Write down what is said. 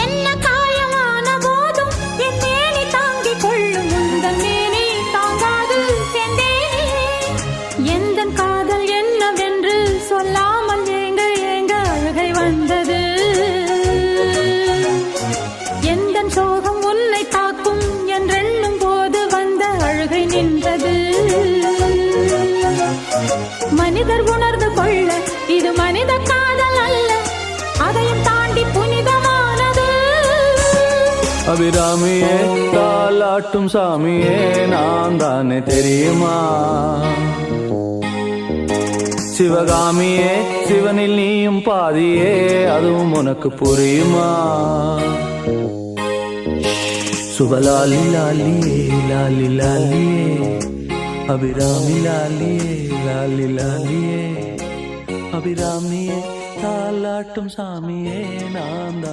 என்ன காயமான போதும் என் மேனி தாங்கிக் கொள்ளும் உந்தன் மேனி தாங்காது செந்தேனே. எந்தன் காதல் என்னவென்று சொல்லாமல் ஏங்க ஏங்க அழுகை வந்தது. எந்தன் சோகம் உன்னை தாக்கும் என்றெண்ணும் போது வந்த அழுகை நின்றது. மனிதர் உணர்ந்து கொள்ள இது மனித காதல் அல்ல, அதையும் தாண்டி புனிதமானது. அபிராமியே தாலாட்டும் சாமியே நான் தானே தெரியுமா? சிவகாமியே சிவனில் நீயும் பாதியே அதுவும் உனக்கு புரியுமா? சுபலாலி லாலியே லாலி லாலியே அபிராமி லாலியே லாலி லாலியே அபிராமியே தாலாட்டும் சாமியே நான்